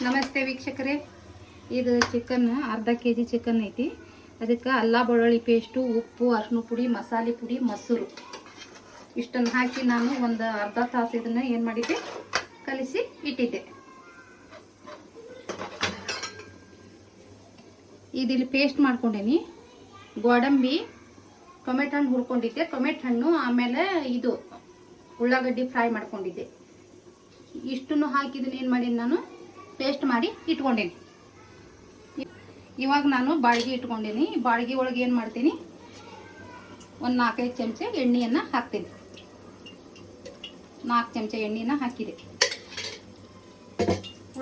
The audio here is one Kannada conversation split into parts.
ನಮಸ್ತೆ ವೀಕ್ಷಕರೇ, ಇದು ಚಿಕನ್ ಅರ್ಧ ಕೆಜಿ ಚಿಕನ್ ಐತಿ. ಅದಕ್ಕೆ ಅಲ್ಲ ಬೆಳ್ಳುಳ್ಳಿ ಪೇಸ್ಟು, ಉಪ್ಪು, ಅರಿಶಿನ ಪುಡಿ, ಮಸಾಲೆ ಪುಡಿ, ಮೊಸರು ಇಷ್ಟನ್ನು ಹಾಕಿ ನಾನು ಒಂದು ಅರ್ಧ ತಾಸು ಇದನ್ನು ಏನು ಮಾಡಿದ್ದೆ, ಕಲಿಸಿ ಇಟ್ಟಿದ್ದೆ. ಇದಿಲ್ಲಿ ಪೇಸ್ಟ್ ಮಾಡ್ಕೊಂಡೇನಿ. ಗೋಡಂಬಿ, ಟೊಮೆಟೊ ಹಣ್ಣು ಹುರ್ಕೊಂಡಿದ್ದೆ, ಟೊಮೆಟೊ ಹಣ್ಣು, ಆಮೇಲೆ ಇದು ಉಳ್ಳಾಗಡ್ಡಿ ಫ್ರೈ ಮಾಡ್ಕೊಂಡಿದ್ದೆ. ಇಷ್ಟನ್ನು ಹಾಕಿದನ್ನು ಏನು ಮಾಡೀನಿ, ನಾನು ಪೇಸ್ಟ್ ಮಾಡಿ ಇಟ್ಕೊಂಡೇನಿ. ಇವಾಗ ನಾನು ಬಾಳಿಗೆ ಇಟ್ಕೊಂಡೇನಿ. ಬಾಳಿಗೆ ಒಳಗೆ ಏನು ಮಾಡ್ತೀನಿ, ಒಂದು 4-5 ಚಮಚ ಎಣ್ಣೆಯನ್ನು ಹಾಕ್ತೀನಿ. 4 ಚಮಚ ಎಣ್ಣೆನ ಹಾಕಿದೆ.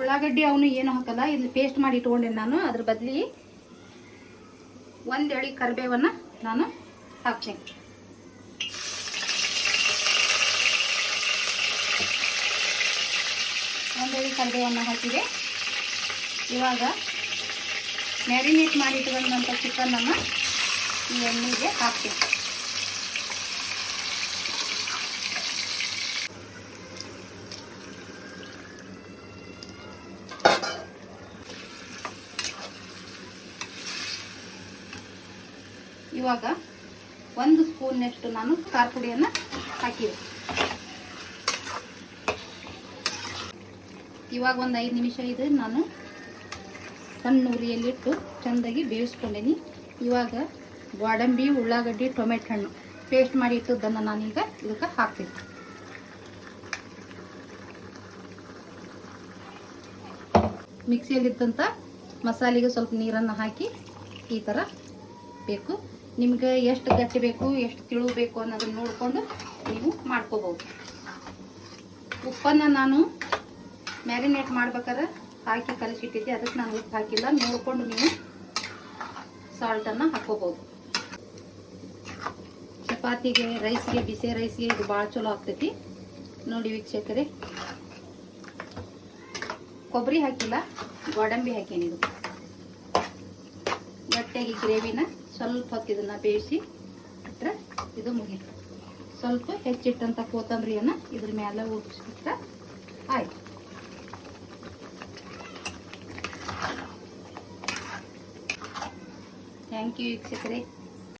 ಉಳ್ಳಾಗಡ್ಡಿ ಅವನು ಏನು ಹಾಕಲ್ಲ, ಇಲ್ಲಿ ಪೇಸ್ಟ್ ಮಾಡಿ ಇಟ್ಕೊಂಡೇನಿ ನಾನು. ಅದ್ರ ಬದಲಿ 1 ಎಳೆ ಕರಿಬೇವನ್ನು ನಾನು ಹಾಕ್ತೀನಿ. ಒಂದೆರಡು ಕರಿಬೇವನ್ನು ಹಾಕಿದೆ. ಇವಾಗ ಮ್ಯಾರಿನೇಟ್ ಮಾಡಿ ಇಟ್ಕೊಂಡಂಥ ಚಿಕನನ್ನು ಈ ಎಣ್ಣೆಗೆ ಹಾಕ್ತೀನಿ. ಇವಾಗ 1 ಸ್ಪೂನ್ನಷ್ಟು ನಾನು ಖಾರ ಪುಡಿಯನ್ನು ಹಾಕಿದೆ. ಇವಾಗ ಒಂದು 5 ನಿಮಿಷ ಇದು ನಾನು ಸಣ್ಣ ಉರಿಯಲ್ಲಿಟ್ಟು ಚೆಂದಾಗಿ ಬೇಯಿಸ್ಕೊಂಡೇನಿ. ಇವಾಗ ಗೋಡಂಬಿ, ಉಳ್ಳಾಗಡ್ಡಿ, ಟೊಮೆಟೊ ಹಣ್ಣು ಪೇಸ್ಟ್ ಮಾಡಿ ಇಟ್ಟದ್ದನ್ನು ನಾನೀಗ ಇದಕ್ಕೆ ಹಾಕ್ತೀನಿ. ಮಿಕ್ಸಿಯಲ್ಲಿದ್ದಂಥ ಮಸಾಲೆಗೆ ಸ್ವಲ್ಪ ನೀರನ್ನು ಹಾಕಿ ಈ ಥರ ಬೇಕು. ನಿಮ್ಗೆ ಎಷ್ಟು ಗಟ್ಟಿ ಬೇಕು, ಎಷ್ಟು ತಿಳು ಬೇಕು ಅನ್ನೋದನ್ನು ನೋಡಿಕೊಂಡು ನೀವು ಮಾಡ್ಕೋಬೋದು. ಉಪ್ಪನ್ನು ನಾನು ಮ್ಯಾರಿನೇಟ್ ಮಾಡ್ಬೇಕಾದ್ರೆ ಹಾಕಿ ಕಲಿಸಿಟ್ಟಿದ್ದೆ, ಅದಕ್ಕೆ ನಾನು ಉಪ್ಪು ಹಾಕಿಲ್ಲ. ನೋಡಿಕೊಂಡು ನೀವು ಸಾಲ್ಟನ್ನು ಹಾಕೋಬೋದು. ಚಪಾತಿಗೆ, ರೈಸ್ಗೆ, ಬಿಸಿ ರೈಸ್ಗೆ ಇದು ಭಾಳ ಚಲೋ ಆಗ್ತೈತಿ. ನೋಡಿ ವೀಕ್ಷಕರೇ, ಕೊಬ್ಬರಿ ಹಾಕಿಲ್ಲ, ಗೋಡಂಬಿ ಹಾಕೀನಿ. ಇದು ಗಟ್ಟಿಯಾಗಿ ಗ್ರೇವಿನ ಸ್ವಲ್ಪ ಹೊತ್ತು ಇದನ್ನು ಬೇಯಿಸಿ ಬಿಟ್ಟರೆ ಇದು ಮುಗೀತು. ಸ್ವಲ್ಪ ಹೆಚ್ಚಿಟ್ಟಂಥ ಕೊತ್ತಂಬರಿಯನ್ನು ಇದ್ರ ಮೇಲೆ ಉಡಿಸ್ಬಿಟ್ರೆ ಆಯ್ತು. ಥ್ಯಾಂಕ್ ಯು ವೀಕ್ಷಕರೇ.